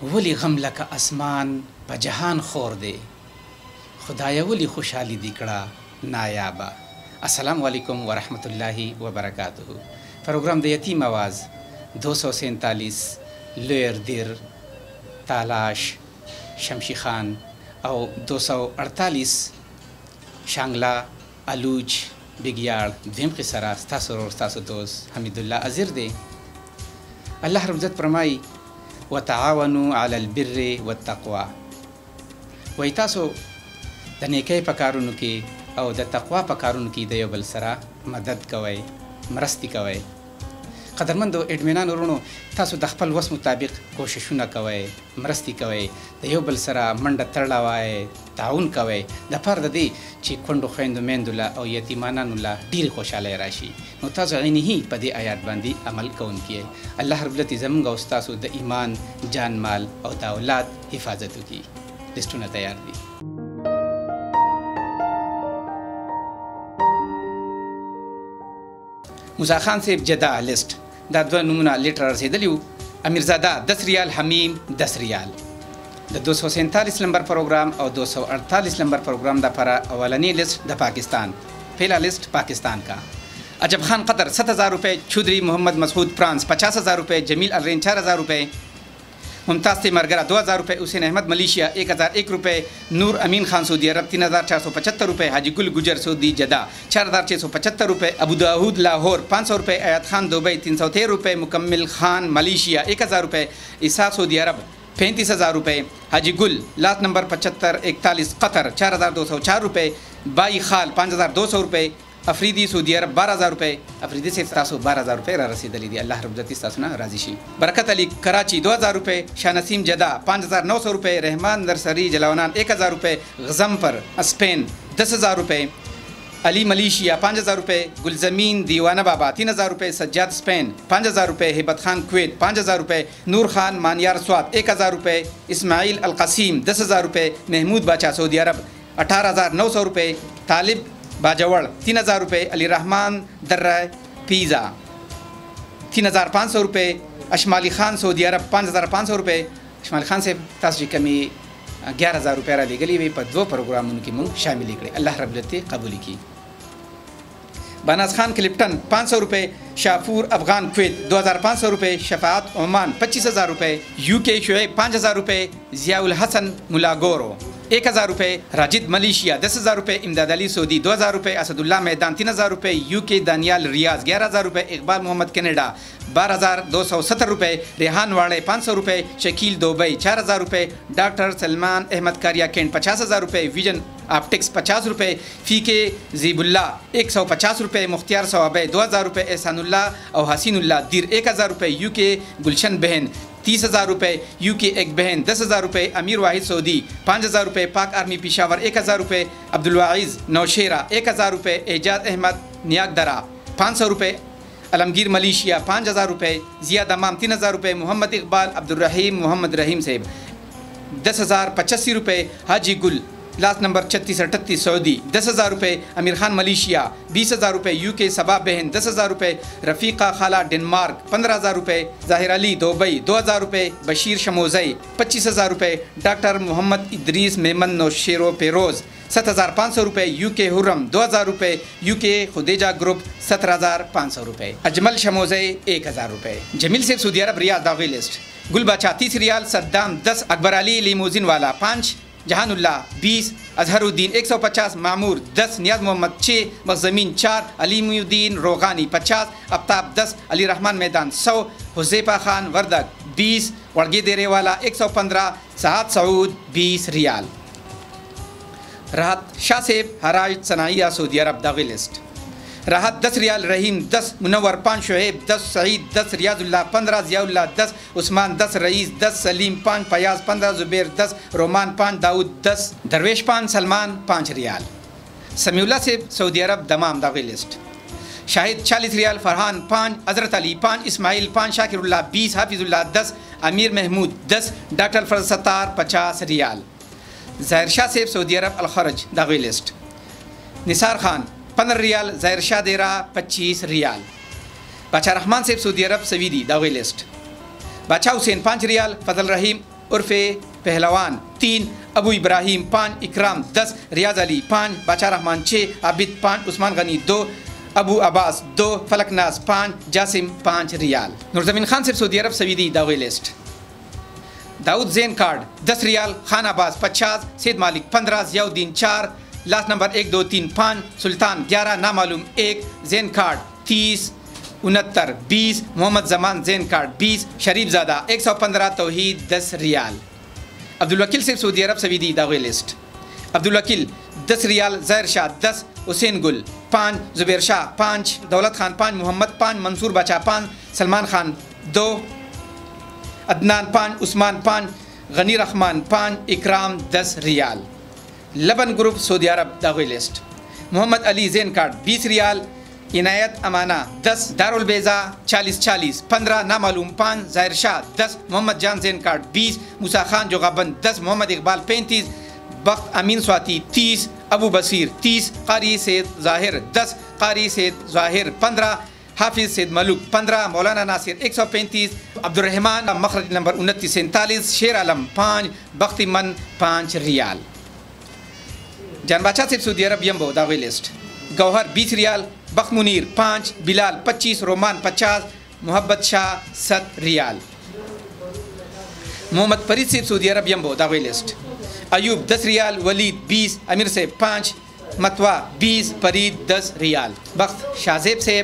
वली गम लका आसमान प जहान खोर दे, खुदाया वली खुशहाली दिकड़ा नायाबा। अस्सलाम वालेकुम वरहमतुल्लाहि वबरकातुहू। प्रोग्राम द यतीम आवाज़ 247 लोयर दिर तालाश शमशी खान और 248 शांगला अलूज बिगियाड़ द्वीम की सरा स्तासो दोस्त हमीदुल्ला अज़ीर दे। अल्लाह रब्ज़त फरमाई व ताआवनु अलल बिर्रि व तक़वा, वही तासो द नेकै पकारुनु की और द तक़वा पकारुनु की दयो बल सरा मदद कवै मरस्ती कवै। क़दरमंदो एडमिनान वरुणो तासो द खपल वस मुताबिक कोशिशुना कवै मरस्ती कवै दयो बल सरा मंड तड़लावाए ताउन कवै दफर ददी ची खोंडो खैंदो मेंदुला और यतीमानानुला ढेर खुशहाली राशि नो तासो इन्ही पदे आयात बांदी अमल कौन किए। अल्लाह रब्बुल इज़्ज़त गौस्तासो द ईमान जान माल और द औलाद हिफाजत की लिस्टुना तैयार दी। मुसा खान से जदा लिस्ट दादवा नमूना लेटर से दलियो अमीरजादा 10 रियाल, हमीम 10 रियाल। द 247 नंबर प्रोग्राम और 248 नंबर प्रोग्राम द फरा अवलनी लिस्ट द पाकिस्तान। पहला लिस्ट पाकिस्तान का अजब खान कतर 7,000 रुपये, चौधरी मोहम्मद मसूद फ्रांस 50,000 रुपये, जमील अलरेन 4,000 रुपये, मुमताज़ मरगरा 2,000 रुपये, हुसैन अहमद मलेशिया 1,001 रुपये, नूर अमीन खान सऊदी अरब 3,475 रुपये, हाजी गुल गुजर सऊदी जदा 4,675 रुपये, अबू दाऊद लाहौर 500 रुपये, आयत खान दुबई 313 रुपये, मुकम्मिल खान मलेशिया 1,000 रुपये, ईसा सऊदी अरब 35,000 रुपये, हाजी गुल लास्ट नंबर 7541 कतर 4,204 रुपये, बाई खाल 5,200 रुपये, अफरीदी सऊदी अरब 12,000 रुपये, अफरीदी से 12,000 रुपये रसीद अली दी। अल्लाह रब्ज़त इस्तासुना राजिशी। बरकत अली कराची 2,000 रुपये, शाह नसीम जदा 5,900 रुपये, रहमान नरसरी जलावनान 1,000 रुपये, गज़म्पर स्पेन 10,000 रुपये, अली मलेशिया 5,000 रुपये, गुलजमीन दीवाना बाबा 3,000 रुपये, सज्जाद स्पेन 5,000 रुपये, हिबत खान कुवैत 5,000 रुपये, नूर खान मानियार स्वात 1,000 रुपये, इस्माइल अलक़सीम 10,000 रुपये, महमूद बाचा सऊदी अरब 18,900 रुपये, तालिब बाजवड़ 3,000 रुपये, अली रहमान दर्रा पिज़ा 3,500 रुपये, अशमाली खान सऊदी अरब 5,500 रुपये। अशमाली खान से तासजी कमी 11,000 रुपये ली गली वे पर 2 प्रोग्राम उनकी मुँह शामिल करे। अल्लाह रब्बुल कबूली की। बनास खान क्लिप्टन 500 रुपये, शाफूर अफ़गान कुवैत 2,500 रुपये, शफात ओमान 25,000 रुपये, UK शुएब 5,000 रुपये, ज़ियाउल हसन मुलागोरो 1,000 रुपये, राजिद मलेशिया 10,000 रुपये, इमदाद अली सऊदी 2,000 रुपये, असदुल्ला मैदान 3,000 रुपये, UK दानियाल रियाज 11,000 रुपये, इकबाल मोहम्मद कनाडा 12,270 रुपये, रेहान वाड़े 500 रुपये, शकील दुबई 4,000 रुपये, डॉक्टर सलमान अहमद कारिया कैंट 50,000 रुपये, विजन ऑप्टिक्स 50 रुपये, फ़ीके ज़ीबुल्ला 150 रुपये, मुख्तियार सवाबे 2,000 रुपये, एहसानुल्ला और हसीनुल्ला दिर 1,000 रुपये, UK गुलशन बहन 30,000 रुपये, UK एक बहन 10,000 रुपये, अमीर वाहिद सऊदी 5,000 रुपये, पाक आर्मी पिशावर 1,000 रुपये, अब्दुल वाइज़ नौशेरा 1,000 रुपये, एजाज अहमद नियागदरा 500 रुपये, अलमगीर मलेशिया 5,000 रुपये, ज़िया दमाम 3,000 रुपये, मोहम्मद इकबाल अब्दुर्रहीम मोहम्मद रहीम सेब 10,085 रुपये, हाजी गुल लास्ट नंबर 3638 सऊदी 10,000 रुपये, अमीर खान मलेशिया 20,000 रुपये, UK सबा बहन 10,000 रुपये, रफ़ीक़ा खाला डेनमार्क 15,000 रुपये, ज़ाहिर अली दुबई 2,000 रुपये, बशीर शमोज़ई 25,000 रुपये, डॉक्टर मोहम्मद इदरीस मेमन नौशेरो पेरोज़ 7,500 रुपये, UK हुर्रम 2,000 रुपये, UK खुदेजा ग्रुप 17,500 रुपये, अजमल शमोज़ई 1,000 रुपये, जमील से सऊदी अरब रियाद दावी लिस्ट, गुलबाचा 30 रियाल, सद्दाम 10, अकबर अली लिमोजिन वाला 5, जहानुल्ला 20, अजहरुद्दीन 150, मामूर 10, नियाज मोहम्मद 6, मज़मीन 4, अलीमुद्दीन रोगानी 50, अफ्ताब 10, अली रहमान मैदान 100, हुज़ैफा खान वर्दक 20, वड़गे देरे वाला 115, साहद सऊद 20 रियाल। राहत शाह सेब हराज सनाइया सऊदी अरब दावी लिस्ट, राहत 10 रियाल, रहीम 10, मुनव्वर 5, शुएब 10, सईद 10, रियाजुल्ला 15, ज़ियाउल्ला 10, उस्मान 10, रईस 10, सलीम 5, फयाज 15, ज़ुबैर 10, रोमान 5, दाऊद 10, दरवेश 5, सलमान 5 रियाल। समीउल्ला से सऊदी अरब दमाम दावी लिस्ट, शाहिद 40 रियाल, फरहान 5, हज़रत अली 5, इस्माइल 5, शाकिरुल्ला 20, हाफिजुल्ला 10, अमीर महमूद 10, डॉक्टर फरज सत्तार 50 रियाल। ज़ाहिर शाह से सऊदी अरब अलखरज दावी लिस्ट, निसार खान 15 रियाल, ज़ाहिर शाह देरा 25 रियाल, बादशाह रहमान सेब सऊदी अरब सवीदी दावे लिस्ट, बादशाह हुसैन 5 रियाल, फजल रहीम उर्फ़े पहलवान 3, अबू इब्राहिम 5, इकराम 10, रियाज अली 5, बादशाह रहमान 6, आबिद 5, उस्मान गनी 2, अबू अब्बास 2, फलकनाज 5, जासिम 5 रियाल। नूरजमीन खान से सऊदी अरब सवीदी दावे लिस्ट। दाऊद जैन कार्ड 10 रियाल, खान अब्बास 50, सैद मालिक 15, जियाउद्दीन 4, लास्ट नंबर 1 2 3 5, सुल्तान 11, नामालूम 1, जैन कार्ड 30, 69 20, मोहम्मद जमान जैन कार्ड 20, शरीफ ज़ादा 115, तौहीद 10 रियाल। अब्दुल वकील से सऊदी अरब सवीदी दावे लिस्ट। अब्दुल वकील 10 रियाल, ज़हर शाह 10, हुसैन गुल 5, जुबैर शाह 5, दौलत खान 5, मोहम्मद 5, मंसूर बाचा 5, सलमान खान 2, अदनान 5, उस्मान 5, गनी रहमान 5, इकराम 10 रियाल। लबन ग्रुप सऊदी अरब दावे लिस्ट। मोहम्मद अली जैन कार्ड 20 रियाल, इनायत अमाना 10, दारुल बेजा 40, 15, नामालूम 5, ज़ाहिर शाह 10, मोहम्मद जान जैन कार्ड 20, मूसा खान जोगाबंद 10, मोहम्मद इकबाल 35, बख्त अमीन स्वाति 30, अबू बसीर 30, कारी सैद ज़ाहिर 10, कारी सैद ज़ाहिर 15, हाफिज़ सैद मलूक 15, मौलाना नासिर 135, अब्दुर्रहमान मखरज नंबर 29 47, शेर आलम 5, बख्ती मन 5 रियाल। जान बादशाह से सऊदी अरब यम्बो दावे लिस्ट। गौहर 20 रियाल, बख्त मुनीर 5, बिलाल 25, रोमान 50, मोहब्बत शाह 7 रियाल। मोहम्मद फरीद से सऊदी अरब यम्बो दावे लिस्ट। अयूब 10 रियाल, वलीद 20, अमीर से 5, मतवा 20, फरीद 10 रियाल। बख्त शाहजेब से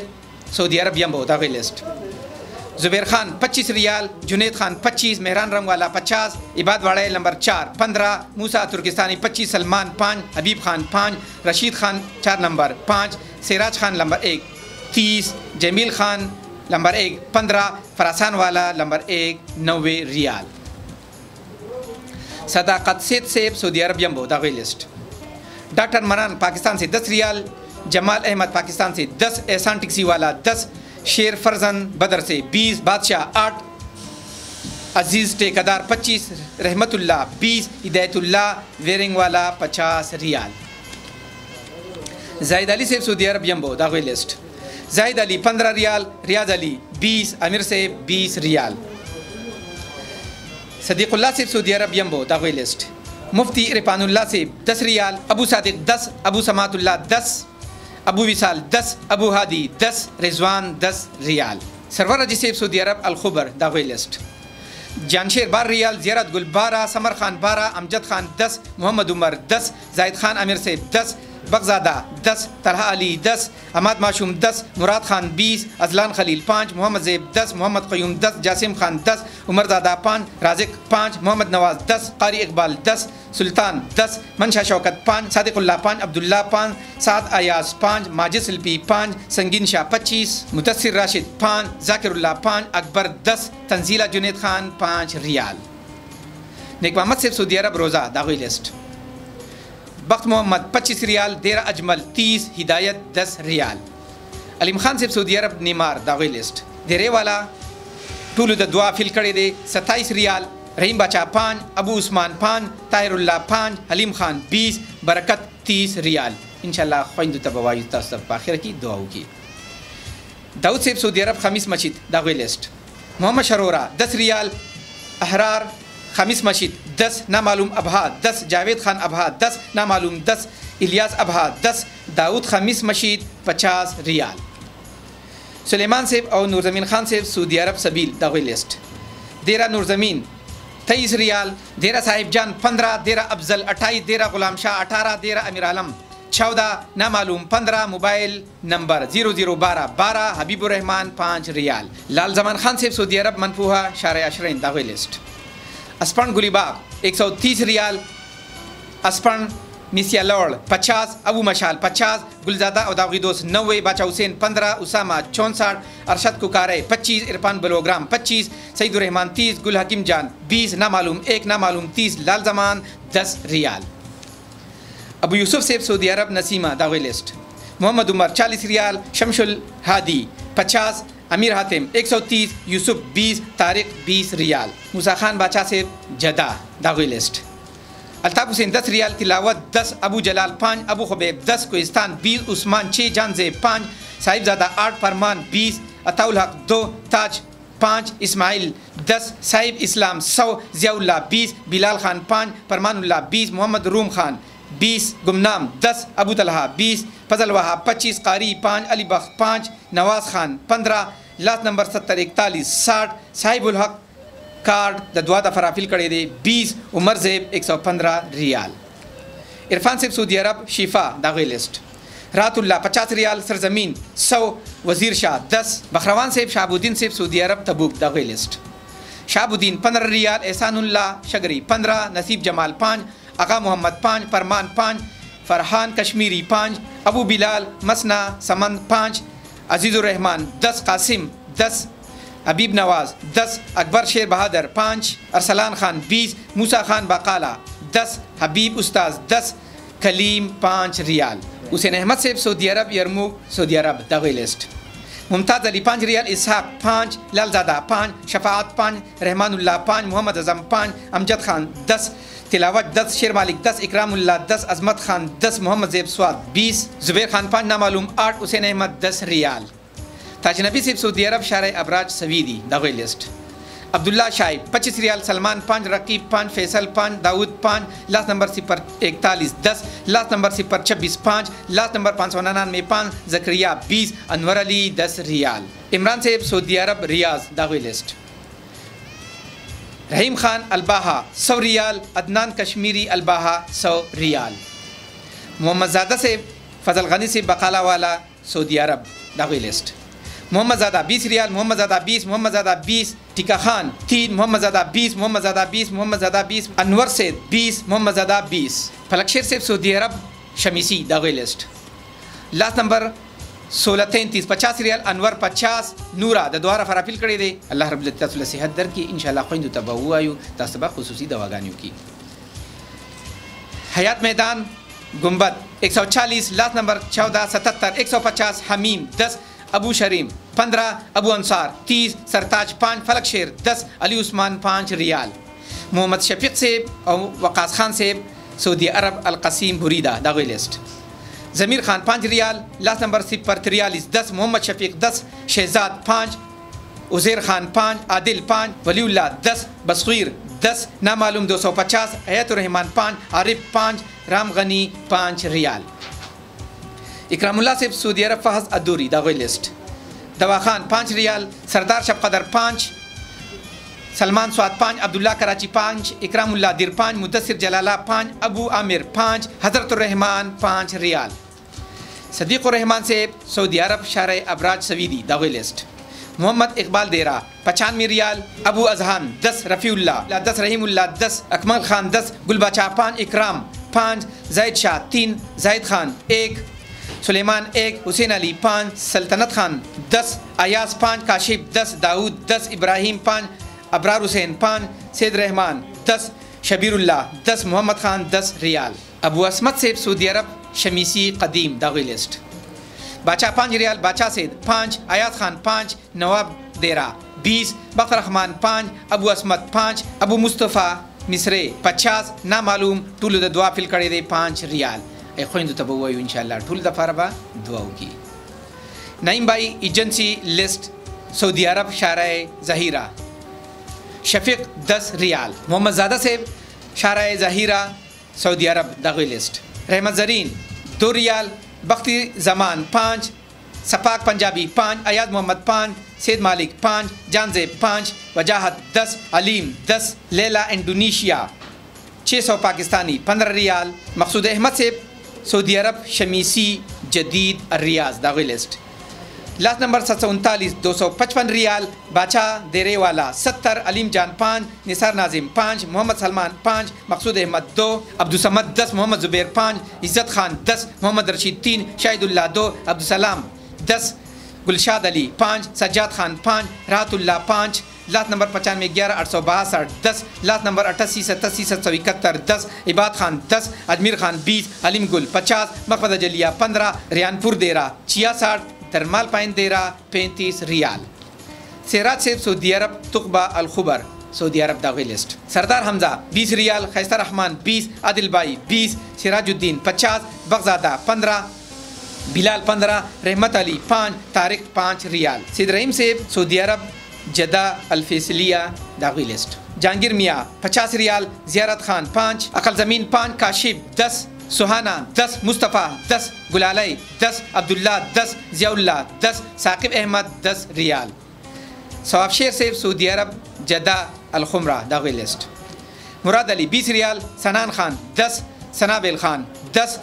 सऊदी अरब यम्बो दावे लिस्ट। जुबैर खान 25 रियाल, जुनेद खान 25, मेहरान रंगवाला 50, इबाद वाड़ा number 4 15, Musa Turkistani 25, Salman 5, Habib Khan 5, Rashid Khan 4 number 5, Siraj Khan number 1 30, Jamil Khan number 1 15, Farasan वाला नंबर 1 90 रियाल। सदाकत सेब सऊदी अरब यम्बो दावे लिस्ट। डॉक्टर मरान पाकिस्तान से 10 रियाल, जमाल अहमद पाकिस्तान से 10, एहसान टिक्सी वाला 10, शेर फरजन बदर से 20, बादशाह 8, अजीज़ टेकदार 25, रहमतुल्लाह 20, हिदायतुल्लाह वेरिंग वाला 50 रियाल। जाहिद अली से सऊदी अरब यम्बो दावे लिस्ट। जाहिद अली 15 रियाल, रियाज अली 20, अमीर से 20 रियाल। सदीकुल्लाह से सऊदी अरब यम्बो दावे लिस्ट। मुफ्ती इरफानुल्लाह से 10 रियाल, अबू सादिक 10, अबू समातुल्लाह 10, अबू विसाल 10, अबू हादी 10, रिजवान 10 रियाल। सरवर रजी से सऊदी अरब अलखुबर दावे लिस्ट। जानशेर 12 रियाल, ज़ियारत गुल 12, समर खान 12, अमजद खान 10, मोहम्मद उमर 10, जाहिद खान अमीर से 10, बगजादा 10, तलहा अली 10, अहमद माशूम 10, मुराद खान 20, अजलान खलील 5, मोहम्मद ज़ेब 10, मोहम्मद क़यूम 10, जासिम खान 10, उमरज़ादा 5, राज़िक 5, मोहम्मद नवाज़ 10, कारी इकबाल 10, सुल्तान 10, मनशा शौकत 5, सादिकुल्लाह 5, अब्दुल्ला 5, साद अयाज 5, माजिद सिल्पी 5, संगीन शाह 25, मुदस्सिर राशिद 5, ज़ाकिरुल्लाह 5, अकबर 10, तंजीला जुनेद खान 5 रियाल। नेक मोहम्मद से सऊदी अरब रोज़ा दावी लिस्ट। बख्त मोहम्मद 25 रियाल, देरा अजमल 30, हिदायत 10 रियाल। अलीम खान से सऊदी अरब नीमार दावे लिस्ट। देरे वाला टूलू द दुआ फिल कड़े दे 27 रियाल, रहीम बाचा 5, अबू उस्मान 5, ताहिरुल्लाह 5, हलीम खान 20, बरकत 30 रियाल। इंशाल्लाह ख्वाइंदु तबवायु तस्तफ आखिर की दुआ होगी। दाऊद से सऊदी अरब खमीस मस्जिद दावे लिस्ट। मोहम्मद शरोरा 10 रियाल, अहरार खमीस मस्जिद 10, नामालूम अबहा 10, जावेद खान अबहा 10, नामालूम 10, इलियास अबहा 10, दाऊद खमीस मस्जिद 50 रियाल। सुलेमान सेब और नूरजमीन खान सेब सऊदी अरब सबील दावे लिस्ट। देरा नूरजमीन 23 रियाल, देरा साहिब जान 15, देरा अफजल 28, देरा गुलाम शाह 18, देरा अमीर आलम 14, नामालूम 15, मोबाइल नंबर 0012 12, हबीबुर रहमान 5 रियाल। लाल जमान खान सेब सऊदी अरब मनफूहा शार अशरैन दावे लिस्ट। अस्पन गुलीबाग 130 रियाल, अस्पन मिसिया लौड़ 50, अबू मशाल 50, गुलजादा अदागीदोस 90, बाचा हुसैन 15, उसामा 64, अरशद कुकारे 25, इरफान बलोग्राम 25, सईदुर रहमान 30, गुल हकीम जान 20, नामालूम 1, नामालूम 30, लाल जमान 10 रियाल। अबू यूसुफ सेब सऊदी अरब नसीमा दावे लिस्ट। मोहम्मद उमर 40 रियाल, शमशुल हादी 50, अमीर हातिम 130, यूसुफ 20, तारिक 20 रियाल। मूसा खान बाचा सेब जदा दावे लिस्ट। अल्ताफ़ हुसैन 10 रियाल, तिलावत 10, अबू जलाल 5, अबू खुबैब 10, कोहिस्तान 20, उस्मान 6, जानजेब 5, साहिबजादा 8, फरमान 20, अताउल हक 2, ताज 5, इस्माइल 10, साहिब इस्लाम 100, ज़ियाउल्लाह 20, बिलाल खान 5, परमानुल्लाह 20, मोहम्मद रूम खान 20, गुमनाम 10, अबू तलहा 20, फजल वहाब 25, कारी 5, अली बख्श 5, नवाज खान 15, लास्ट नंबर 70 41 60, साहिबुल हक कार्ड द दुआ दफरा फिल करे दे 20, उमर ज़ेब 115 रियाल। इरफान सेब सऊदी अरब शिफा दागे लिस्ट, रातुल्ला 50 रियाल, सरजमीन 100, वजीर शाह 10, बखरवान सेब शाहबुद्दीन सेब सऊदी अरब तबूक दागे लिस्ट, शाहबुद्दीन 15 रियाल, एहसानुल्लाह शगरी 15, नसीब जमाल 5, आका मोहम्मद 5, फरमान 5, फरहान कश्मीरी 5, अबू बिलाल मसना समन 5, अजीज़ुर रहमान 10, कासिम 10, हबीब नवाज 10, अकबर शेर बहादुर 5, अरसलान खान 20, मूसा खान बाकाला 10, हबीब उस्ताद 10, कलीम 5 रियाल। हुसैन अहमद सेब सऊदी अरब यरमुक सऊदी अरब दागे लिस्ट, मुमताज़ अली 5 रियाल, इसहाक 5, लालजादा 5, शफाअत 5, रहमानुल्लाह 5, मोहम्मद अज़म 5, अमजद खान 10, तिलावत 10, शेर मालिक 10, इकरामुल्लाह 10, अजमत खान 10, मोहम्मद ज़ेब स्वाद 20, ज़ुबैर खान 5, नामालूम 8, हुसैन अहमद 10 रियाल। ताजनबी सेब सऊदी अरब शारे अबराज सवीदी दागे लिस्ट, अब्दुल्ला शाइब 25 riyal, Salman 5, Raqib 5, Faisal 5, Dawood 5, last number 041 10, last number 026 5, last number 599 5, Zakaria 20, Anwar Ali 10 riyal. Imran सेब सऊदी अरब रियाज दागे list, Rahim Khan Al Baha 100 riyal, Adnan Kashmiri Al Baha 100 riyal. Mohammad Zada सेब फजल गनी से बकाला वाला सऊदी अरब दागे लिस्ट, मोहम्मद ज़ादा 20 रियाल, मोहम्मद ज़ादा 20, मोहम्मद ज़ादा 20, टिका खान 3, मोहम्मद ज़ादा 20, मोहम्मद ज़ादा 20, मोहम्मद ज़ादा 20, अनवर सेब 20, मोहम्मद ज़ादा 20। फलकशेर सेब सऊदी अरब शमीसी दागे list, last number 1633 50 riyal, Anwar 50, Noora the द्वारा फराफिल करे दे। अल्लाह रब्बुल इज्जत सेहत दर की इंशाल्लाह खुइंदु तबहु आयु तसबा खुसूसी दवागानियों की। हयात मैदान गुंबद 140, लास्ट नंबर 14 77 150, हमीम 10, अबू शरीम 15, अबू अंसार 30, सरताज 5, फलक शेर 10, अली उस्मान 5 रियाल। मोहम्मद शफीक सेब और वकास खान सेब सऊदी अरब अलकसीम बुरीदा दागे लिस्ट, ज़मीर खान 5 रियाल, लास्ट नंबर 043 10, मोहम्मद शफीक 10, शहजाद 5, उज़ैर खान 5, आदिल 5, वलीउल्लाह 10, बसगीर 10, नामालूम 250, हयातुर रहमान 5, आरिफ 5, राम गनी 5 रियाल। इकरामुल्लाह सेब सऊदी अरब फहज अदूरी दागे लिस्ट, दवा खान 5 रियाल, सरदार शबकदर 5, सलमान स्वाद 5, अब्दुल्ला कराची 5, इकरामुल्लाह दिर 5, मुदस्सिर जलाला 5, अबू आमिर 5, हज़रतुर रहमान 5 रियाल। सदीक़ुर रहमान सेब सऊदी अरब शारे अबराज सवीदी दागे लिस्ट, मोहम्मद इकबाल देरा 95 रियाल, अबू अजहान 10, रफ़ीउल्लाह 10, रहीमुल्लाह 10, अकमल खान 10, गुलबचा 5, इकराम 5, जैद शाह 3, जाहिद खान 1, सुलेमान 1, हुसैन अली 5, सल्तनत खान 10, अयास 5, काशिफ 10, दाऊद 10, इब्राहिम 5, अबरार हुसैन 5, सैद रहमान 10, शबीरुल्लाह 10, मोहम्मद खान 10 रियाल। अबू असमत सेब सऊदी अरब शमीसी कदीम दागे लिस्ट, बाचा 5 रियाल, बाचा सैद 5, आयात खान 5, नवाब देरा 20, बकर रहमान 5, अबू असमत 5, अबू मुस्तफ़ा मिसरे 50, नामालूम टूल द दुआ फिल करे दे 5 रियाल। ए खुइंदु तबहु इंशाअल्लाह टूल दफारबा दुआओं की। नईम भाई एजेंसी लिस्ट सऊदी अरब शाराए ज़हीरा, शफीक 10 रियाल, मोहम्मद ज़ादा सेब शाराए ज़हीरा सऊदी अरब दागे लिस्ट, रहमत ज़रीन 2 रियाल, बख्ती ज़मान 5, सपाक पंजाबी 5, अयाद मोहम्मद 5, सैद मालिक 5, जानजेब 5, वजाहत 10, अलीम 10, लैला इंडोनेशिया 600 पाकिस्तानी 15 रियाल। मकसूद अहमद सेब सऊदी अरब शमीसी जदीद रियाज दागे लिस्ट, लास्ट नंबर 739 255 रियाल, बाचा देरे वाला 70, अलीम जान 5, निसार नाजिम 5, मोहम्मद सलमान 5, मकसूद Ahmad 2, Abdul Samad 10, Mohammad Zubair 5, Izzat Khan 10, Mohammad Rashid 3, Shahidullah 2, Abdussalam 10, Gulshad Ali 5, Sajjad Khan 5, Rahatullah 5, last number 95 11 862 10, last number 88 87 771 10, Ibad Khan 10, Ajmir Khan 20, Aleem Gul 50, मकबदा जलिया 15, रियानपुर देरा 66, दरमाल पाइन देरा 35 रियाल। सेराज सेब सऊदी अरब तुकबा अलखुबर सऊदी अरब दागे लिस्ट, सरदार हमजा 20 रियाल, खैस्ता रहमान 20, आदिल बाई 20, सिराजुद्दीन 50, बगजादा 15, बिलाल 15, रहमत अली 5, तारिक 5 रियाल। सैद रहीम सेब सऊदी अरब जदा अल्फेसलिया दागी लिस्ट। जहांगीर मियाँ 50 रियाल, ज़ियारत खान 5, अकल ज़मीन 5, काशिफ 10, सुहाना 10, मुस्तफ़ा 10, गुलालई 10, अब्दुल्ला 10, ज़ियाउल्ला 10, साकिब अहमद 10 रियाल। सवाब शेर से सऊदी अरब जदा अलखुमरा दागी लिस्ट। मुराद अली 20 रियाल, सनान खान 10, सनाबिल खान 10,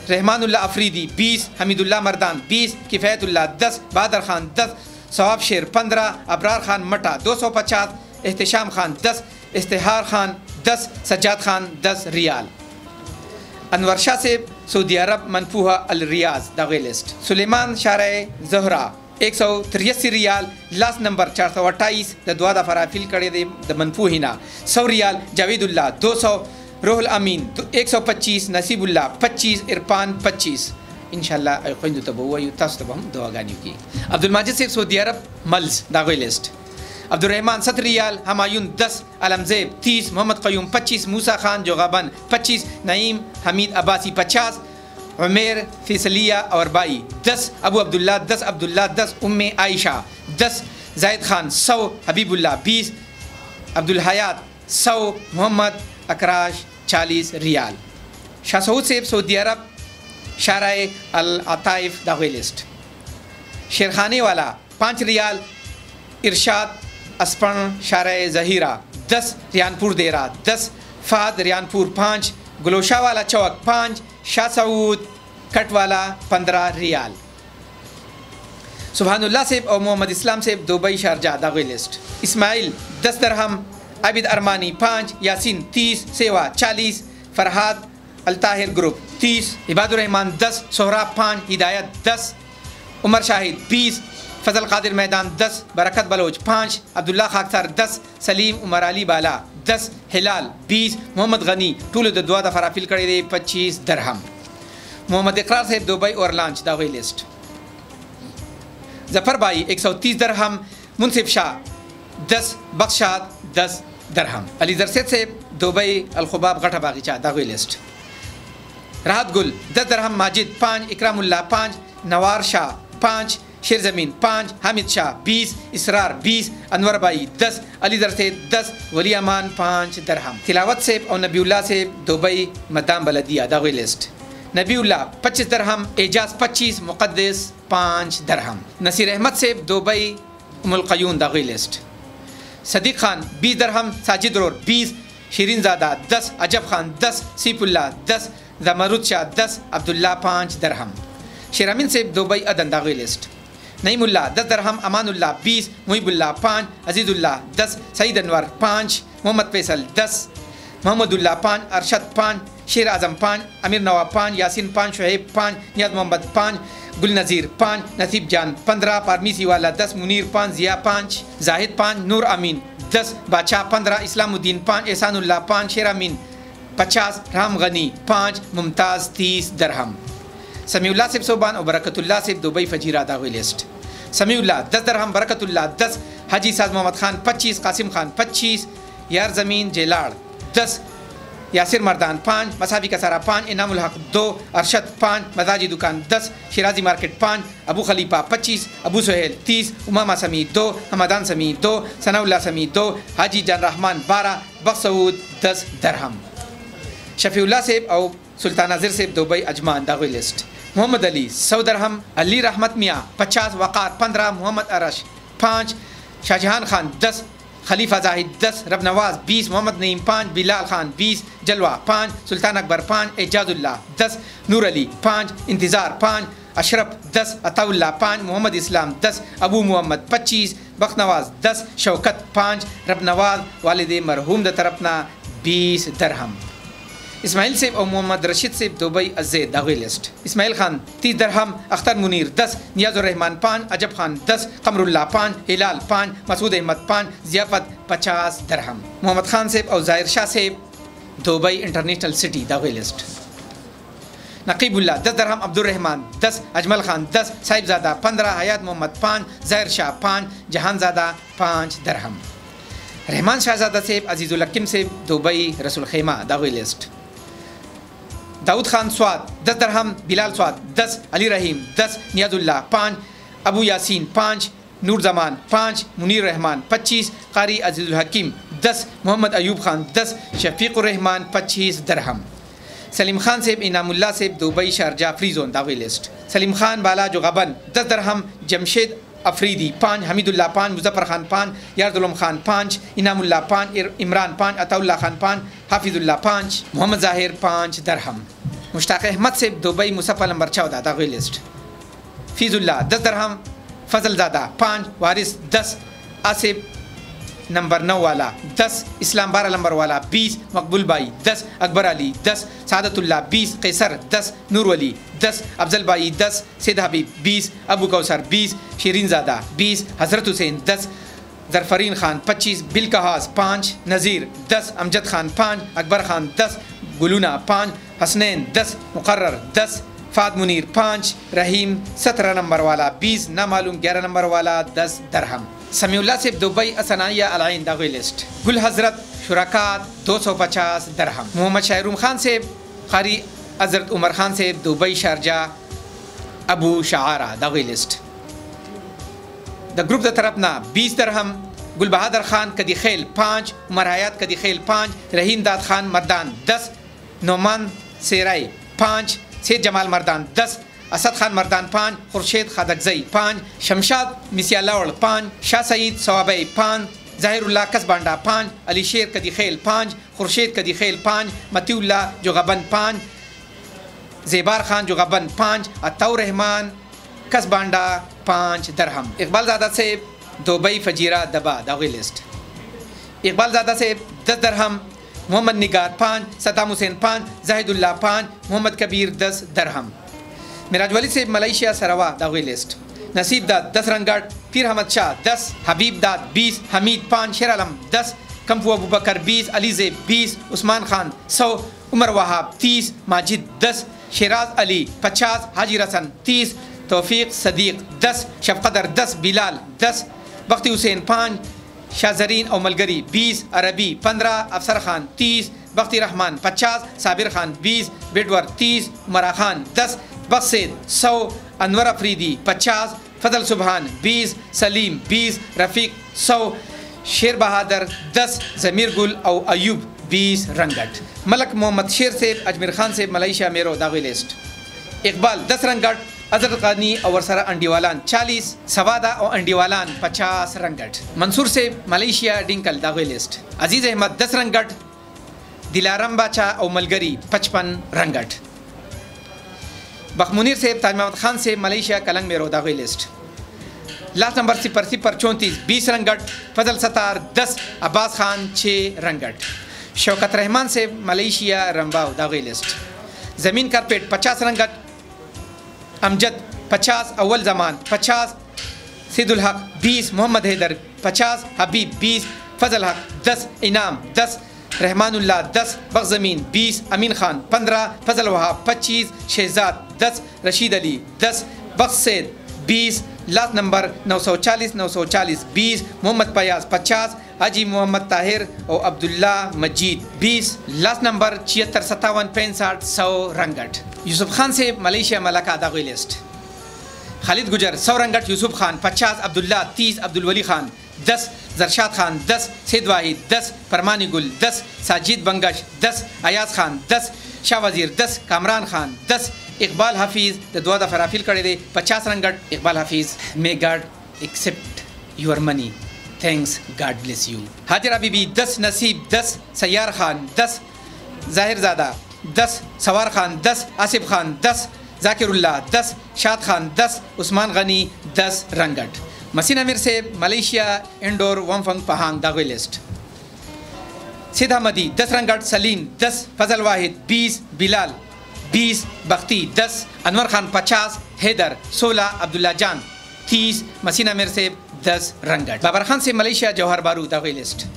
रहमानुल्लाह अफरीदी 20, हमीदुल्लाह मर्दान 20, किफ़ायतुल्लाह 10, बहादुर खान 10, सवाब शेर 15, अबरार खान मटा 250, एहतशाम खान 10, इस्तिहार खान 10, सज्जाद खान 10 रियाल। अनवर शाह से सऊदी अरब मनफूहा अल रियाज दागी लिस्ट। सुलेमान शारे जहरा 183 रियाल, लास्ट नंबर 428 द दुआ द फराफिल करे दे द मनफूहिना 100 रियाल, जावेदुल्लाह 200, रोहुल अमीन 125, नसीबुल्लाह 25, इरफान 25। इंशाल्लाह खुंद तबवा युतास तबम दुआगानी की। अब्दुल माजिद से सऊदी अरब मल्स दागी लिस्ट। अब्दुर्रहमान 70 रियाल, हमायून 10, अलमज़ेब 30, मोहम्मद क़य्यूम 25, मूसा खान जोगाबन 25, नईम हमीद अब्बासी 50, उमेर फैसलिया और बाई 10, अबू अब्दुल्ला 10, अब्दुल्ला 10, उम्मे आयशा 10, जायद खान 100, हबीबुल्लाह 20, अब्दुल हयात 100, मोहम्मद अकराश 40 रियाल। शाह सऊद से सऊदी अरब शाराए अल अताइफ दागी लिस्ट। शेरखाने वाला 5 रियाल, इरशाद अस्पन शाराए ज़हीरा 10, रियानपुर देरा 10, फ़ाद रियानपुर 5, गुलोशा वाला चौक 5, शाह सऊद कटवाला 15 रियाल। सुबहानुल्लाह से और मोहम्मद इस्लाम से दुबई शारजा दागी लिस्ट। इस्माइल 10 दरहम, आबिद अरमानी 5, यासीन 30, सेवा 40, फरहाद अलताहिर ग्रुप 30, इबादुर्रहमान 10, सोहराब 5, हिदायत 10, उमर शाहिद 20, फजल कादिर मैदान 10, बरकत बलोच 5, अब्दुल्ला खाकसर 10, सलीम उमर अली बाला 10, हिलाल 20, मोहम्मद गनी टूल दुआ द फराफिल करे दे 25 दरहम। मोहम्मद इकरार से दुबई और लांच दागी लिस्ट। जफर भाई 130 दरहम, मुनसिफ शाह 10, बख्शाद 10 दरहम। अली दरसेद से दुबई अलखुबाब गठा बागीचा दागी लिस्ट। राहत गुल 10 दरहम, माजिद 5, इकरामुल्लाह 5, नवार शाह 5, शेर ज़मीन 5, हामिद शाह 20, इसरार 20, अनवर भाई 10, अली दरसेद 10, वली अमान 5 दरहम। तिलावत से और नबीउल्लाह से दुबई मदाम बलदिया दागी लिस्ट। नबीउल्लाह 25 दरहम, एजाज 25, मुक़द्दस 5 दरहम। नसीर अहमद से दुबई उमुल क़य्यूम दागी लिस्ट। सदीक खान 20 दरहम, साजिद रोर 20, शीरीन ज़ादा 10, अजब खान 10, सीफुल्लाह 10, ज़मरुद शाह 10, अब्दुल्ला 5 दरहम। शेर अमीन से दुबई अदन दागी लिस्ट। नईमुल्लाह 10 दरहम, अमानुल्लाह 20, मुहिबुल्लाह 5, अजीज़ुल्लाह 10, सईद अनवर 5, मोहम्मद फैसल 10, मोहम्मदुल्लाह 5, अरशद 5, शेर आज़म 5, अमीर नवाब 5, यासिन 5, शुएब 5, नियाज़ मोहम्मद 5, गुल नज़ीर 5, नसीब जान 15, पारमीसी वाला 10, मुनीर 5, ज़िया 5, जाहिद 5, नूर अमीन 10, बादशाह 15, इस्लामुद्दीन 5, एहसानुल्लाह 5, शेर अमीन 50, राम गनी 5, मुमताज़ 30 दरहम। समीउल्लाह सिब सोबान और बरकतुल्लाह सिब दुबई फजीरा दागी लिस्ट। समीउल्लाह 10 दरहम, बरकतुल्लाह 10, हाजी साज मोहम्मद खान 25, कासिम खान 25, यार ज़मीन जेलाड़ 10, यासिर मर्दान 5, मसाबी कसारा 5, इनामुल हक 2, अरशद 5, मजाजी दुकान 10, शिराजी मार्केट 5, अबू खलीफा 25, अबू सुहेल 30, उमामा समी 2, हमदान समी 2, सनाउल्लाह समी 2, हाजी जान रहमान 12, बख्सऊद 10 दरहम। शफीउल्लाह सेब और सुल्तान नाजिर सेब दुबई अजमान दागी लिस्ट। मोहम्मद अली 100 दरहम, अली रहमत मियाँ 50, वक़ार 15, मोहम्मद अरश 5, शाहजहान खान 10, खलीफा जाहिद 10, रब नवाज 20, मोहम्मद नईम 5, बिलाल खान 20, जलवा 5, सुल्तान अकबर 5, एजाजुल्लाह 10, नूर अली 5, इंतज़ार 5, अशरफ 10, अताउल्लाह 5, मोहम्मद इस्लाम 10, अबू मोहम्मद 25, बख्तनवाज 10, शौकत 5, रब नवाज वालिद मरहूम द तरफना 20 दरहम। इस्माइल सेब और मोहम्मद रशीद सेब दुबई अज़्ज़ेद दागी लिस्ट। इस्माइल खान 30 दरहम, अख्तर मुनीर 10, नियाज़ुर्रहमान 5, अजब खान 10, कमरुल्लाह 5, हिलाल 5, मसूद अहमद 5, ज़ियाफ़त 50 दरहम। मोहम्मद खान सेब और ज़ाहिर शाह सेब दुबई इंटरनेशनल सिटी दागी लिस्ट। नकीबुल्लाह 10 दरहम, अब्दुर्रहमान 10, अजमल खान 10, साहिबजादा 15, हयात मोहम्मद 5, ज़ाहिर शाह 5, जहानज़ादा 5 दरहम। रहमान शाहज़ादा सेब अजीज़ुल हकीम सेब दुबई रसूल खेमा दागी लिस्ट। दाऊद खान स्वाद 10 दरहम, बिलाल स्वाद 10, अली रहीम 10, नियाज़ुल्लाह 5, अबू यासीन 5, नूर जमान 5, मुनीर रहमान 25, कारी अजीजुल हकीम 10, मोहम्मद अयूब खान 10, शफीकुर रहमान 25 दरहम। सलीम खान सेब इनामुल्ला सेब दुबई शारजा फ्री जोन दावी लिस्ट। सलीम खान बाला जो गबन 10 दरहम। जमशेद अफरीदी 5, हमीदुल्ला 5, मुजफ्फर खान 5, यारदुलम खान 5, इनामुल्ला 5, इमरान 5, अताउल्ला खान 5, हाफिजुल्ला 5, मोहम्मद जाहिर 5 दरहम। मुश्ताक अहमद सेब दुबई मुसफ़ा नंबर 14 दावी लिस्ट। फीजुल्ला 10 दरहम। फजल ज़ादा 5, वारिस 10, आसिफ नंबर 9 वाला 10, इस्लाम 12 नंबर वाला 20, मकबूल भाई 10, अकबर अली 10, सादतुल्ला 20, कैसर 10, नूर वली 10, अफजल भाई 10, सैद हबीब 20, अबू कौसर 20, शीरीन ज़ादा 20, हज़रत हुसैन 10, ज़रफ़रीन खान 25, बिलकहास 5, नज़ीर 10, अमजद खान 5, अकबर खान 10, गुलूना 5, हसनैन 10, मुकर्रर 10, फाद मुनीर 5, रहीम 17 नंबर वाला 20, नामालूम 11 नंबर वाला 10 दरहम। समीउल्ला से दुबई असनाया अलाइन दागी लिस्ट। गुल हज़रत शुरकात 250 दरहम। मोहम्मद शाहरुम खान से कारी हज़रत उमर खान से दुबई शारजा अबू शारा दागी लिस्ट। द ग्रुप द तरफ ना 20 दरहम। गुल बहादुर खान कदी खेल 5, उमर हयात कदी खेल 5, रहीम दाद खान मर्दान 10, नोमान सेराई 5, सैद जमाल मर्दान 10, असद खान मर्दान 5, खुर्शीद खादकजई 5, शमशाद मिसियालाउड़ 5, शाह सईद सवाबई 5, ज़ाहिरुल्लाह कसबांडा 5, अली शेर कदी खेल 5, खुर्शीद कदी खेल 5, मतीउल्लाह जोगबन 5, ज़ेबार खान जोगबन 5, अताउ रहमान कसबांडा 5 दरहम। इकबाल ज़ादा से दुबई फजीरा दबा दागी लिस्ट। इकबाल ज़ादा से 10 दरहम। मोहम्मद निगार 5, सद्दाम हुसैन 5, जाहिदुल्लाह 5, मोहम्मद कबीर 10 दरहम। मिराज वली से मलेशिया सरावा दागी लिस्ट। नसीब दाद 10 रंगट, पीर अहमद शाह 10, हबीब दाद 20, हमीद 5, शेर आलम 10, कम्फू अबू बकर 20, अली ज़ेब 20, उस्मान खान 100, उमर वहाब 30, माजिद 10, शेराज अली 50, हाजी रसन 30, तौफीक सदीक 10, शफकदर 10, बिलाल 10, बख्ती हुसैन 5, शाहजरीन और मलगरी 20, अरबी 15, अफसर खान 30, बख्ती रहमान 50, साबिर खान 20, बेडवर 30, उमरा खान 10, बख्सेद 100, अनवर अफरीदी 50, फजल सुबहान 20, सलीम 20, रफ़ीक 100, शेर बहादुर 10, ज़मीर गुल और अयूब 20 रंगट। मलक मोहम्मद शेर से अजमेर खान से मलेशिया मेरो दागी लिस्ट। इकबाल 10 रंगट, अजर कानी और सरा अंडीवालान 40, सवादा और अंडीवालान 50 रंगट। मंसूर से मलेशिया डिंकल दागी लिस्ट। अजीज़ अहमद 10 रंगट, दिलारम बाचा और मलगरी 55 रंगट। बखमुनीर से ताज महमद खान से मलेशिया कलंग मेरो दागी लिस्ट। लास्ट नंबर 0-34 20 रंगट, फजल सतार 10, अब्बास खान 6 रंगट। शौकत रहमान से मलेशिया रंबाव दागी लिस्ट। ज़मीन कारपेट 50 रंगट, अमजद 50, अव्वल जमान 50, सैदुल हक 20, मोहम्मद हैदर 50, हबीब 20, फजल हक 10, इनाम 10, रहमानुल्लाह 10, बग़ज़मीन 20, अमीन खान 15, फजल वहाब 25, शहजाद 10, रशीद अली 10, बख्सैद 20, लास्ट नंबर 940 20, मोहम्मद पयाज 50, हाजी मोहम्मद ताहिर और अब्दुल्ला मजीद 20, लास्ट नंबर 76 57 65 100 रंगट। यूसुफ खान से मलेशिया मलका दागी लिस्ट। खालिद गुजर 100 रंगट, यूसुफ खान 50, अब्दुल्ला 30, अब्दुल वली खान 10, जरशाद खान 10, सैद वाहिद 10, फरमानी गुल 10, साजिद बंगश 10, अयाज खान 10, शाह वजीर 10, कामरान खान 10, इकबाल हाफिज़ द दुआ द फराफिल करे दे 50 रंगट। Iqbal Hafiz may God accept your money, thanks God bless you. हाजिर अबीबी 10, नसीब 10, सैयार खान 10, जाहिर ज़ादा 10, सवार खान 10, आसिफ खान 10, जाकिरुल्लाह 10, शाद खान 10, उस्मान गनी 10 रंगट। मसीन अमीर से मलेशिया इंडोर वमफंग पहांग दागी लिस्ट। सिद अहमदी 10 रंगट, सलीम 10, फजल वाहिद 20, बिलाल 20, बख्ती 10, अनवर खान 50, हैदर 16, अब्दुल्ला जान 30, मसीन अमीर से 10 रंगट। बाबर खान से मलेशिया जौहर बारू दागी लिस्ट।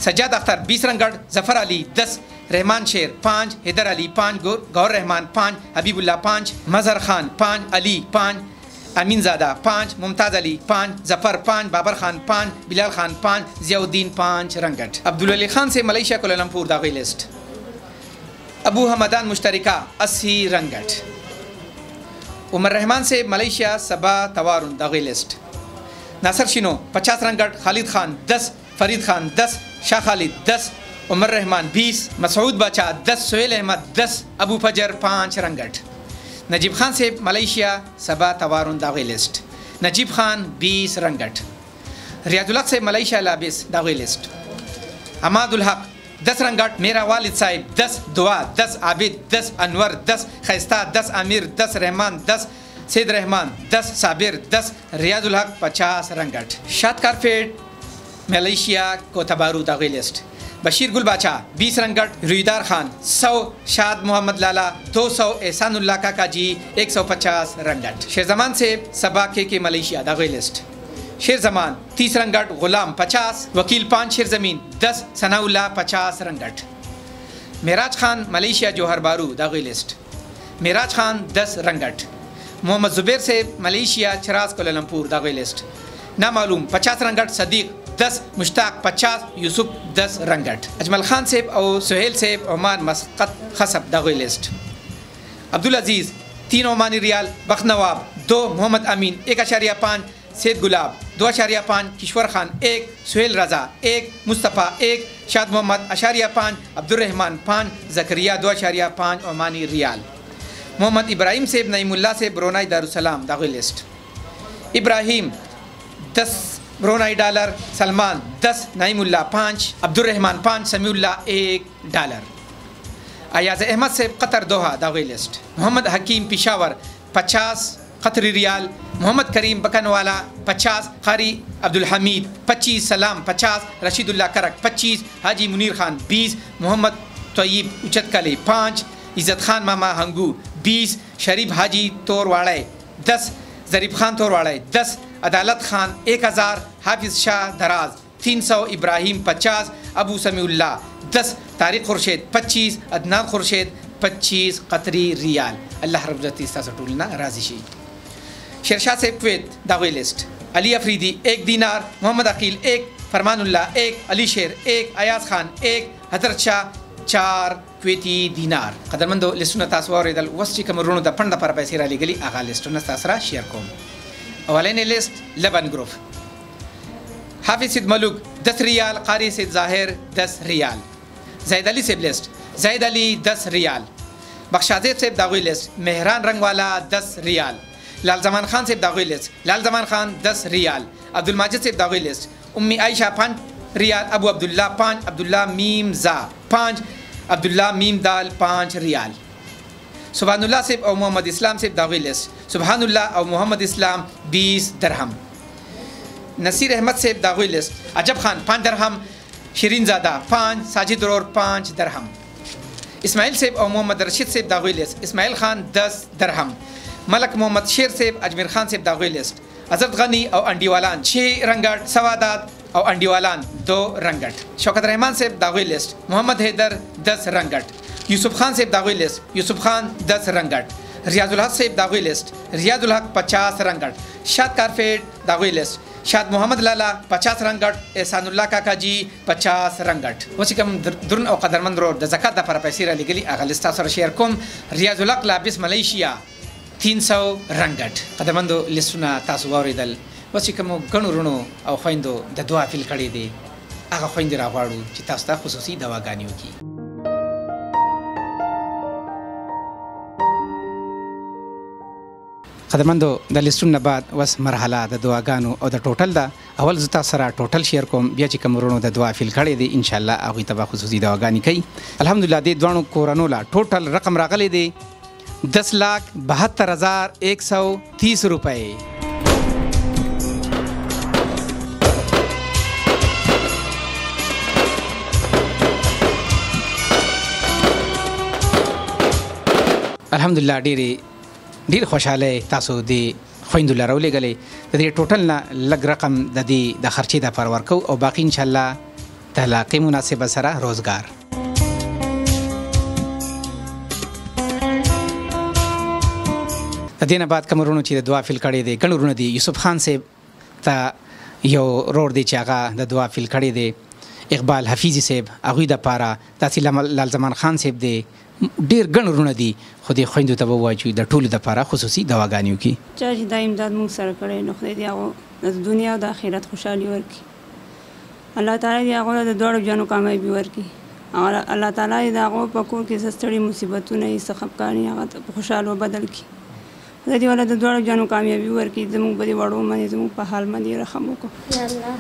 सज्जाद अख्तर 20 रंगट, जफ़र अली 10, रहमान शेर 5, हैदर अली 5, गौर रहमान 5, हबीबुल्ला 5, मजहर खान 5, अली 5, अमीन ज़ादा 5, मुमताज़ अली 5, जफ़र 5, बाबर खान 5, बिलाल खान 5, ज़ियाउद्दीन 5 रंगट। अब्दुल अली खान से मलेशिया कोलालमपुर दागी लिस्ट। अबू हमदान मुश्तरिका 80 रंगट। उमर रहमान से मलेशिया सबा तवारुन दागी लिस्ट। नासर शिनो 50 रंगट, खालिद खान 10, फरीद खान 10, शाह खालिद 10, उमर रहमान 20, मसूद बाचा 10, सुहेल अहमद 10, अबू फजर 5 रंगट। नजीब खान से मलेशिया सबा तवारुन दागी लिस्ट, नजीब खान 20 रंगट। रियाजुल हक से मलेशिया लाबिस दागी लिस्ट, अमादुल हक 10 रंगट, मेरा वालिद साहिब 10, दुआ 10, आबिद 10, अनवर 10, खैस्ता 10, आमिर 10, रहमान 10, सैद रहमान 10, साबिर 10, रियाजुल हक 50 रंगट। शाद कारफेट मलेशिया कोतबारू दागी लिस्ट, बशीर गुल बाचा 20 रंगट, रुईदार खान 100, शाद मोहम्मद लाला 200, एहसानुल्लाह काका जी 150 रंगट। शेरजमान से सबा के मलेशिया दागी लिस्ट, शेर जमान 30 रंगट, गुलाम 50, वकील 5, शेर ज़मीन 10, सनाउल्लाह 50 रंगट। मेराज खान मलेशिया जोहर बारू दागी लिस्ट, मेराज खान 10 रंगट। मोहम्मद जुबैर से मलेशिया चराज कोलालमपुर दागी लिस्ट, नामालूम 50 रंगट, सदीक 10, मुश्ताक 50, यूसुफ 10 रंगट। अजमल खान सेब और सुहेल सेब ओमान मस्कत खसब दागी लिस्ट, अब्दुल अजीज़ 3 ओमानी रियाल, बखनवाब 2, मोहम्मद अमीन 1.5, सैद गुलाब 2.5, किश्वर खान 1, सुहेल रज़ा 1, मुस्तफ़ा 1, शाद मोहम्मद 5, अब्दुर्रहमान 5, ज़करिया 2.5 ओमानी रियाल। मोहम्मद इब्राहिम सेब नईमुल्ला से ब्रोनाई दारुसलाम दागी list, Ibrahim 10 Brunei dollar, Salman 10, Naeemullah 5, Abdurrahman 5, Samiullah $1। Ayaz Ahmed सेब कतर दोहा दागी list, Mohammad Hakeem Peshawar 50 Qatari riyal, Mohammad Karim बकनवाला 50, कारी अब्दुल हमीद 25, सलाम 50, रशीदुल्लाह करक 25, हाजी मुनीर खान 20, मोहम्मद तोयब उचतकली 5, इज़्ज़त खान मामा हंगू 20, शरीफ हाजी तोरवाड़े 10, ज़रीफ खान तोरवाड़े 10, अदालत खान 1000, हाफिज़ शाह दराज 300, इब्राहिम 50, अबू समीउल्लाह 10, तारिक खुर्शीद 25, अदनान खुर्शीद 25 क़तरी रियाल। अल्लाह रब्बुल इज़्ज़त टूलना राज़ी शी। शेरशाह से कुवैत दागी लिस्ट, अली अफरीदी 1 दीनार, मोहम्मद अकील 1, फरमानुल्लाह 1, अली शेर 1, अयाज खान 1, हजरत शाह 4 कुवैती दीनार। कदरमंदो लिस्टुना तासु औरेदल वस्ची कमरुनो द फंड पर पैसे राली गली आगा लिस्टुना तासरा शेयर कोम। अवलेने लिस्ट लबन ग्रुप, हाफिज़ सिद मलुक 10 रियाल, कारी सिद ज़ाहिर 10 रियाल। ज़ैद अली सेब लिस्ट, ज़ैद अली 10 रियाल। बख्शाजेब सेब दागी लिस्ट, मेहरान रंगवाला 10 रियाल। लाल जमान खान सेब दागी लिस्ट, लाल जमान खान 10 रियाल। अब्दुल माजिद सेब दागी लिस्ट, उम्मी आयशा 5 रियाल, अबू अब्दुल्ला 5, अब्दुल्ला मीम ज़ा 5, अब्दुल्ला मीम दाल 5 रियाल। सुबहानुल्लाह सेब और मोहम्मद इस्लाम सेब दागी लिस्ट, सुबहानुल्लाह और मोहम्मद इस्लाम 20 दरहम। नसीर अहमद सेब दागी लिस्ट, अजब खान 5 दरहम, शिरीन ज़ादा 5, साजिद रोर 5 दरहम। इस्माइल सेब और मोहम्मद रशीद सेब दागी लिस्ट, इस्माइल खान 10 दरहम। मलक मोहम्मद शेर सेब, अजमेर खान सेब दागी लिस्ट, अजरत गनी और अंडीवालान 6 रंगट, सवादात और अंडीवालान 2 रंगट। शौकत रहमान सेब दागी लिस्ट, मोहम्मद हैदर 10 रंगट। यूसुफ खान सेब दागी लिस्ट, यूसुफ खान 10 रंगट। रियाजुल हक सेब दागी लिस्ट, रियाजुल हक 50 रंगट। शाद कारफेट दागी लिस्ट, शाद मोहम्मद लाला 50 रंगट, एहसानुल्लाह काका जी 50 रंगट। वसी कम दुरन और कदरमंद रो द ज़कात द पर पैसे राली गली आगा लिस्ट तासर शेयर कोम। रियाजुल हक लाबिस मलेशिया 300 रंगट। कदरमंदो लिस्टुना तासु औरेदल वसी कम गणु रुणो और खोइंदो द दुआ फिल कड़ी दे आगा खोइंदे रावाड़ू چې تاسو ته خصوصي دواګانې وکړي। خدمندو د لیستون بعد وس مرحله د دعاګانو او د ټوټل دا اول زتا سره ټوټل شیر کوم بیا چې کومرونو د دعا فیل کړي دي ان شاء الله هغه ته خصوصي دعاګانې کوي. الحمدلله د دوانو کورانو لا ټوټل رقم راغلي دي 10,72,130 روپے. الحمدلله ډیر خوشاله تاسو دی خويندو لرولې غلې د دې ټوټل نه لګ رقم د دې د خرچې د پر ورکو او باقی ان شاء الله د علاقې مناسبه سره روزګار. د دې نه بعد کومرونو چې د دعا فیل کړي دي ګڼورونه دي یوسف خان صاحب ته یو روړ دی چې هغه د دعا فیل کړي دي. اقبال حفیظی صاحب هغه د پاره تاسو لال زمان خان صاحب دی ډیر ګڼورونه دي خو دې خويندو ته وایي چې د ټولو د پاره خصوصي دواګانې وکړي. چې دا امداد موږ سره کړی نو خدای دې هغه د دنیا او د آخرت خوشحالي ورکړي. الله تعالی دې هغو ته د دواړو جنو کامیابي ورکړي. او الله تعالی دې د هغو په کور کې څه ستړي مصیبتونه یې څه خفګانې هغه ته په خوشحالو بدل کړي. خدای دې والا د دواړو جنو کامیابي ورکړي. زموږ په دې وړو باندې زموږ په حال باندې رحم وکړو. یا الله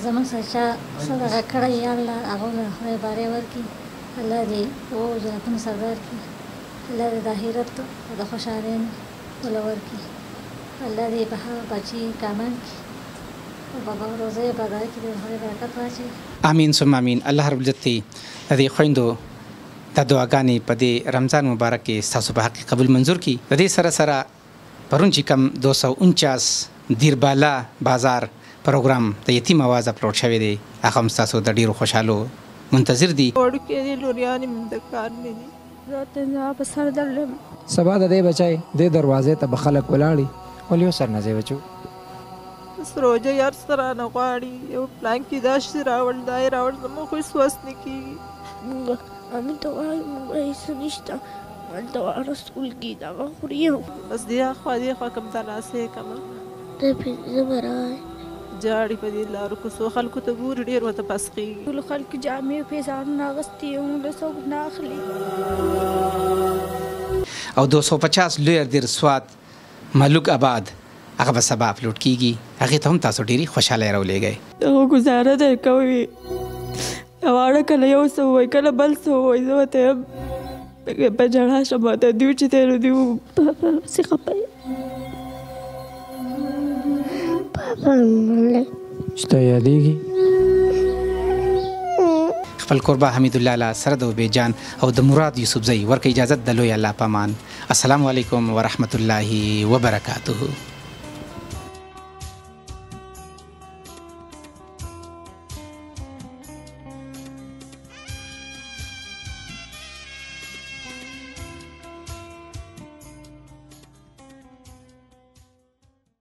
زموږ سره چا صدقه کړی یا الله هغو له خدای بارې ورکړي. الله دې اوو جنتونو سردار کړي. الله دې د آخرت د خوشحالۍ وله ورکړي. الله دې په هغه بچي کامیاب کړي او په روزۍ بدای کې دې خدای برکت واچوي. امین ثم امین. الله رب العزت دې د دې خویندو د دعاګانې په دې رمضان مبارک کې ستاسو په حق قبول منظور کړي. د دې سره سره پرون چې کوم 249 دیربالا بازار پروګرام د یتیم आवाज اپلوډ شوی دی هغه هم ستاسو د ډیرو خوشحالو منتظر دي. وړوکې دي لوریانې مې د کار مې دي. راته زما په سر درد یم. سبا د دې بچی دې دروازې ته به خلک ولاړي ولې سر نه ځي بچو بس روژه یار سره رانه غواړي یو پلان کې دا شي راوړ دا یې راوړ زموږ خو هېڅ وس نه کېږي. امین ته وایي موږ هېڅ نشته هلته واړه سکول کې دغه خوري بس دې اخوا دې خوا کوم تناسې کمه ته پنځه به راغی جاړي په دې لارو کوڅو خلکو ته ګوري ډېر ورته پسخېږي. ټولو خلکو جامې پیزارونه اغوستي یو له څوک نه اخلي. او 250 لویر دیر سوات ملوک آباد هغه به سبا اپلوډ کیږي. هغې ته هم تاسو ډېرې خوشحالۍ راولېږئ. هغه ګزاره دی کوي واړه کله یو څه ووایي کله بل څه ووایي زه ورته یم په ژړا شم ورته دوی چې دی نو دوی پاپا څه خفه یې پاپا مړی چې ته یادېږي خپل کوربه حمید الله له سره د وبې جان او د مراد یوسفزۍ ورکه اجازت د لوی الله پامان. السلام علیکم ورحمت الله وبرکاته.